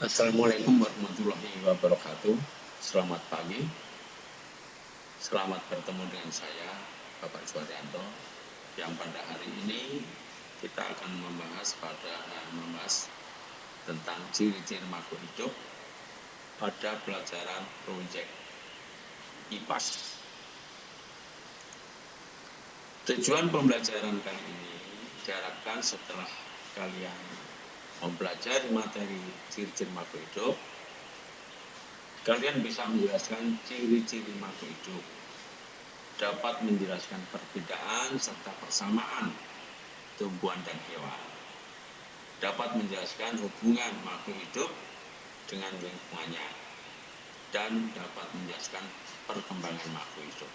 Assalamualaikum warahmatullahi wabarakatuh. Selamat pagi. Selamat bertemu dengan saya, Bapak Suharyanto, yang pada hari ini kita akan membahas tentang ciri-ciri makhluk hidup pada pelajaran proyek IPAS. Tujuan pembelajaran kali ini diharapkan setelah kalian mempelajari materi ciri-ciri makhluk hidup, kalian bisa menjelaskan ciri-ciri makhluk hidup, dapat menjelaskan perbedaan serta persamaan tumbuhan dan hewan, dapat menjelaskan hubungan makhluk hidup dengan lingkungannya, dan dapat menjelaskan perkembangan makhluk hidup.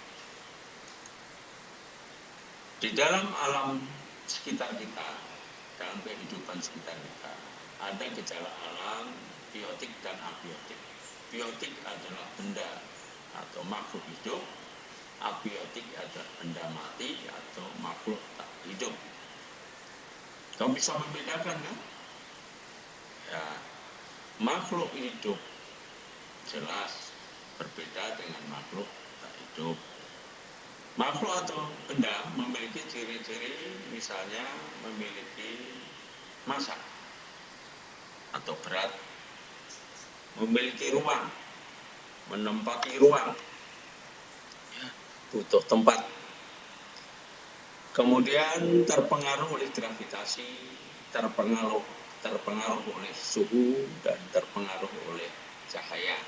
Di dalam alam sekitar kita, dalam kehidupan sekitar kita, ada gejala alam biotik dan abiotik. Biotik adalah benda atau makhluk hidup, abiotik adalah benda mati atau makhluk tak hidup. Kamu bisa membedakan kan? Ya, makhluk hidup jelas berbeda dengan makhluk tak hidup. Makhluk atau benda memiliki ciri-ciri, misalnya memiliki massa atau berat, memiliki ruang, menempati ruang, butuh tempat. Kemudian terpengaruh oleh gravitasi, terpengaruh oleh suhu, dan terpengaruh oleh cahaya.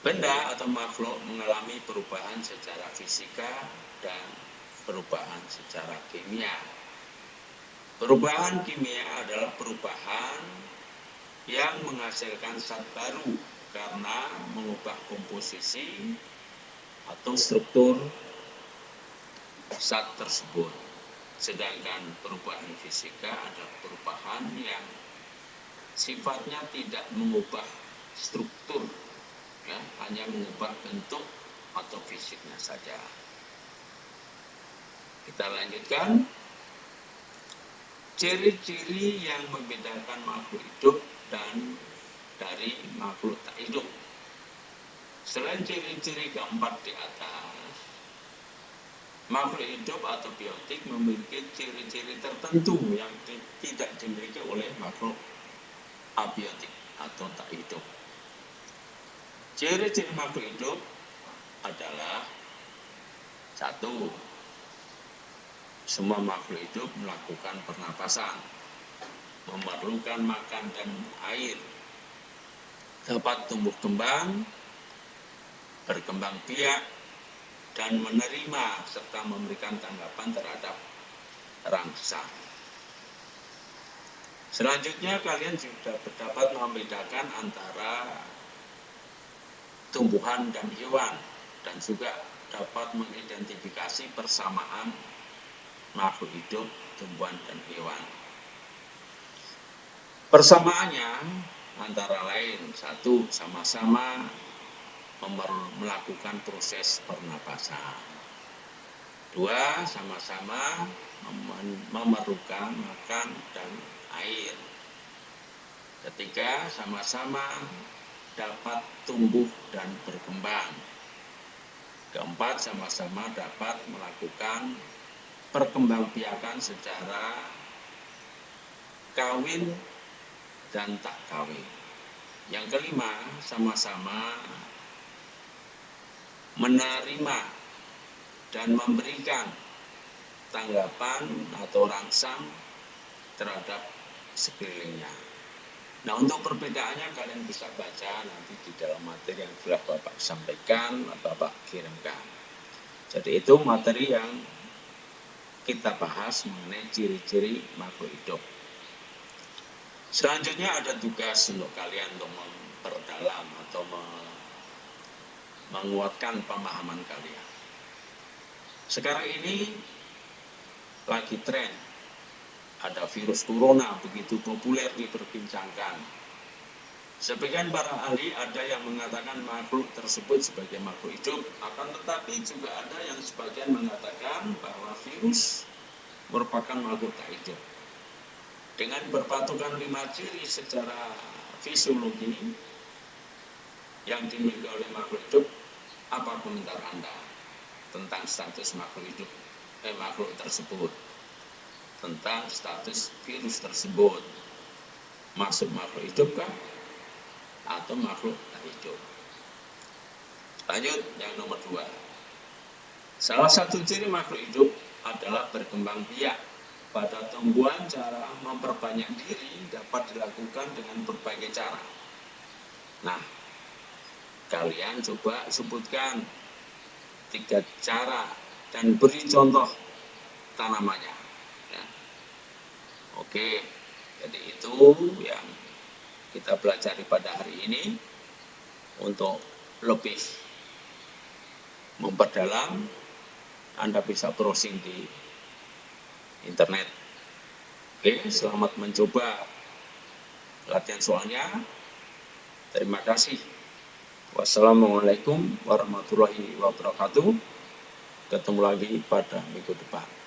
Benda atau makhluk mengalami perubahan secara fisika dan perubahan secara kimia. Perubahan kimia adalah perubahan yang menghasilkan zat baru karena mengubah komposisi atau struktur zat tersebut. Sedangkan perubahan fisika adalah perubahan yang sifatnya tidak mengubah struktur, ya, hanya mengubah bentuk atau fisiknya saja. Kita lanjutkan. Ciri-ciri yang membedakan makhluk hidup dan dari makhluk tak hidup. Selain ciri-ciri keempat di atas, makhluk hidup atau biotik memiliki ciri-ciri tertentu yang tidak dimiliki oleh makhluk abiotik atau tak hidup. Ciri-ciri makhluk hidup adalah: 1. Semua makhluk hidup melakukan pernapasan, memerlukan makan dan air, dapat tumbuh kembang, berkembang biak, dan menerima serta memberikan tanggapan terhadap rangsang. Selanjutnya, kalian sudah dapat membedakan antara tumbuhan dan hewan, dan juga dapat mengidentifikasi persamaan makhluk hidup, tumbuhan, dan hewan. Persamaannya antara lain: 1. Sama-sama melakukan proses pernapasan. 2. Sama-sama memerlukan makan dan air. 3. Sama-sama dapat tumbuh dan berkembang. 4. Sama-sama dapat melakukan perkembangbiakan secara kawin dan tak kawin. Yang kelima, sama-sama menerima dan memberikan tanggapan atau rangsang terhadap sekelilingnya. Nah, untuk perbedaannya kalian bisa baca nanti di dalam materi yang telah Bapak sampaikan atau Bapak kirimkan. Jadi itu materi yang kita bahas mengenai ciri-ciri makhluk hidup. Selanjutnya ada tugas untuk kalian untuk memperdalam atau menguatkan pemahaman kalian. Sekarang ini lagi tren, ada virus corona begitu populer diperbincangkan. Sebagian para ahli ada yang mengatakan makhluk tersebut sebagai makhluk hidup, akan tetapi juga ada yang sebagian mengatakan bahwa virus merupakan makhluk tak hidup. Dengan berpatokan 5 ciri secara fisiologi yang dimiliki oleh makhluk hidup, apa komentar Anda tentang status makhluk tersebut, tentang status virus tersebut? Masuk makhluk hidup kah atau makhluk tak hidup? Lanjut, yang nomor 2. Salah satu ciri makhluk hidup adalah berkembang biak. Pada tumbuhan, cara memperbanyak diri dapat dilakukan dengan berbagai cara. Nah, kalian coba sebutkan 3 cara dan beri contoh tanamannya. Ya. Oke, jadi itu yang kita pelajari pada hari ini. Untuk lebih memperdalam, Anda bisa browsing di internet. Oke, selamat mencoba latihan soalnya. Terima kasih. Wassalamualaikum warahmatullahi wabarakatuh. Ketemu lagi pada minggu depan.